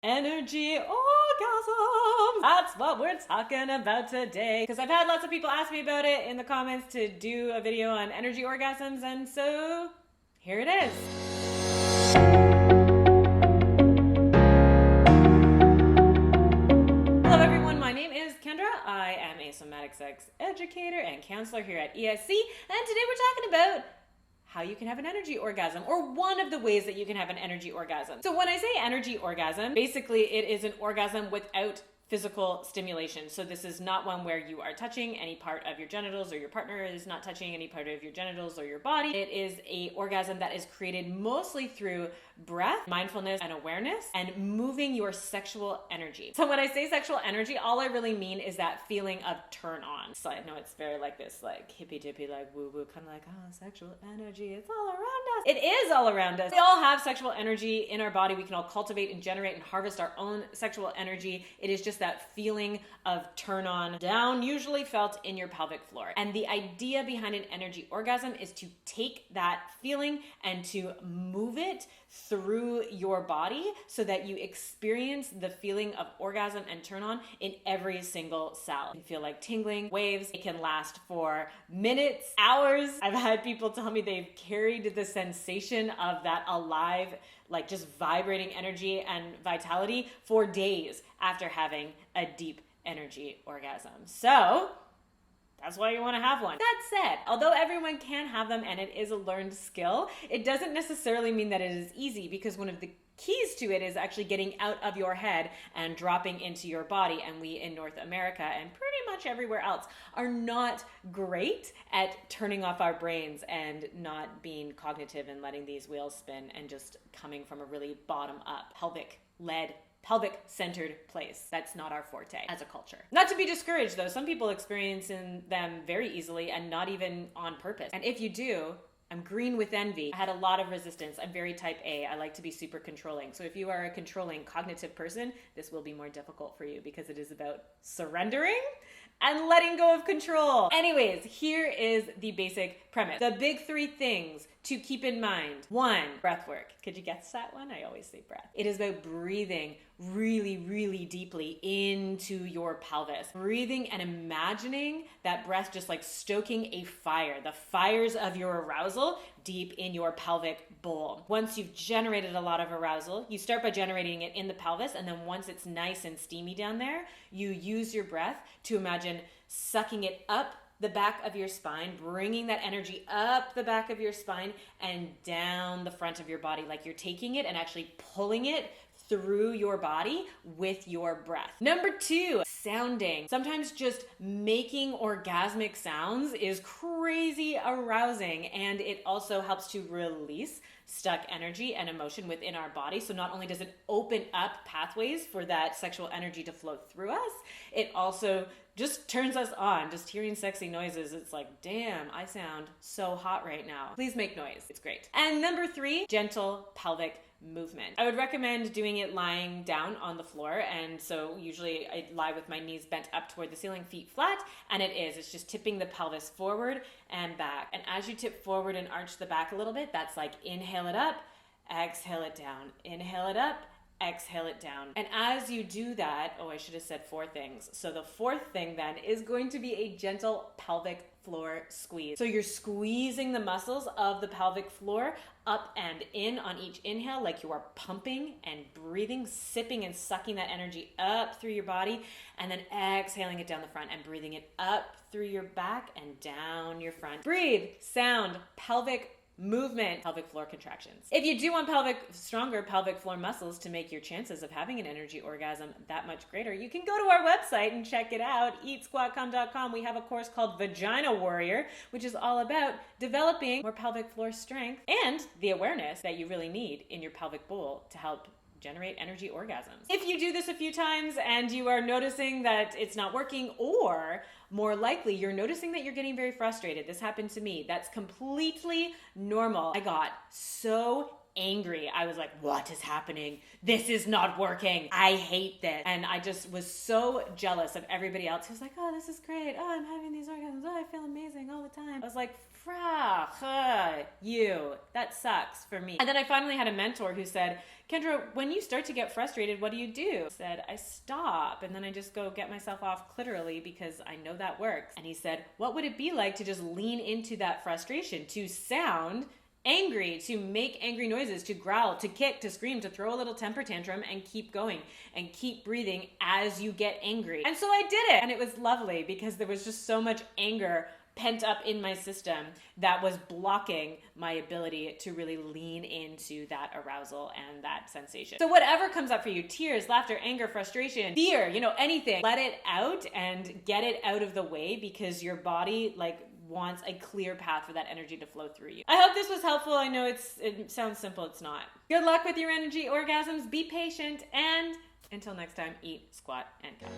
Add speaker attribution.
Speaker 1: Energy orgasm. That's what we're talking about today. Because I've had lots of people ask me about it in the comments to do a video on energy orgasms, and so here it is. Hello everyone, my name is Kendra. I am a somatic sex educator and counselor here at ESC, and today we're talking about how you can have an energy orgasm, or one of the ways that you can have an energy orgasm. So when I say energy orgasm, basically it is an orgasm without physical stimulation. So this is not one where you are touching any part of your genitals, or your partner is not touching any part of your genitals or your body. It is a orgasm that is created mostly through breath, mindfulness, and awareness, and moving your sexual energy. So when I say sexual energy, all I really mean is that feeling of turn on. So I know it's very like this, like hippy dippy, like woo woo, kind of like, oh, sexual energy, it's all around us. It is all around us. We all have sexual energy in our body. We can all cultivate and generate and harvest our own sexual energy. It is just that feeling of turn on down, usually felt in your pelvic floor. And the idea behind an energy orgasm is to take that feeling and to move it through your body so that you experience the feeling of orgasm and turn on in every single cell. You feel like tingling, waves. It can last for minutes, hours. I've had people tell me they've carried the sensation of that alive, like just vibrating energy and vitality for days after having a deep energy orgasm. So that's why you want to have one. That said, although everyone can have them and it is a learned skill, it doesn't necessarily mean that it is easy, because one of the keys to it is actually getting out of your head and dropping into your body. And we in North America and pretty much everywhere else are not great at turning off our brains and not being cognitive and letting these wheels spin and just coming from a really bottom up, pelvic centered place. That's not our forte as a culture. Not to be discouraged though, some people experience them very easily and not even on purpose. And if you do, I'm green with envy. I had a lot of resistance. I'm very type A. I like to be super controlling. So if you are a controlling cognitive person, this will be more difficult for you because it is about surrendering and letting go of control. Anyways, here is the basic premise. The big three things to keep in mind. 1, breath work. Could you guess that one? I always say breath. It is about breathing really, really deeply into your pelvis. Breathing and imagining that breath just like stoking a fire, the fires of your arousal deep in your pelvic bowl. Once you've generated a lot of arousal, you start by generating it in the pelvis, and then once it's nice and steamy down there, you use your breath to imagine sucking it up the back of your spine, bringing that energy up the back of your spine and down the front of your body, like you're taking it and actually pulling it through your body with your breath. Number 2, sounding. Sometimes just making orgasmic sounds is crazy arousing, and it also helps to release stuck energy and emotion within our body. So not only does it open up pathways for that sexual energy to flow through us, it also just turns us on. Just hearing sexy noises, it's like, damn, I sound so hot right now. Please make noise. It's great. And number 3, gentle pelvic movement. I would recommend doing it lying down on the floor, and so usually I lie with my knees bent up toward the ceiling, feet flat, and it's just tipping the pelvis forward and back. And as you tip forward and arch the back a little bit, that's like inhale it up, exhale it down, inhale it up, exhale it down. And as you do that, I should have said 4 things. So the 4th thing then is going to be a gentle pelvic floor squeeze. So you're squeezing the muscles of the pelvic floor up and in on each inhale, like you are pumping and breathing, sipping and sucking that energy up through your body, and then exhaling it down the front and breathing it up through your back and down your front. Breathe, sound, pelvic movement, pelvic floor contractions. If you do want stronger pelvic floor muscles to make your chances of having an energy orgasm that much greater, you can go to our website and check it out, eatsquatcom.com. We have a course called Vagina Warrior, which is all about developing more pelvic floor strength and the awareness that you really need in your pelvic bowl to help generate energy orgasms. If you do this a few times and you are noticing that it's not working, or more likely you're noticing that you're getting very frustrated, this happened to me, that's completely normal. I got so angry. I was like, what is happening? This is not working. I hate this. And I just was so jealous of everybody else who's like, oh, this is great. Oh, I'm having these orgasms. Oh, I feel amazing all the time. I was like, that sucks for me. And then I finally had a mentor who said, Kendra, when you start to get frustrated, what do you do? I said, I stop, and then I just go get myself off clitorally because I know that works. And he said, what would it be like to just lean into that frustration, to sound angry, to make angry noises, to growl, to kick, to scream, to throw a little temper tantrum, and keep going and keep breathing as you get angry. And so I did it, and it was lovely because there was just so much anger pent up in my system that was blocking my ability to really lean into that arousal and that sensation. So whatever comes up for you, tears, laughter, anger, frustration, fear, anything, let it out and get it out of the way because your body wants a clear path for that energy to flow through you. I hope this was helpful. I know it sounds simple, it's not. Good luck with your energy orgasms. Be patient, and until next time, eat, squat, and count.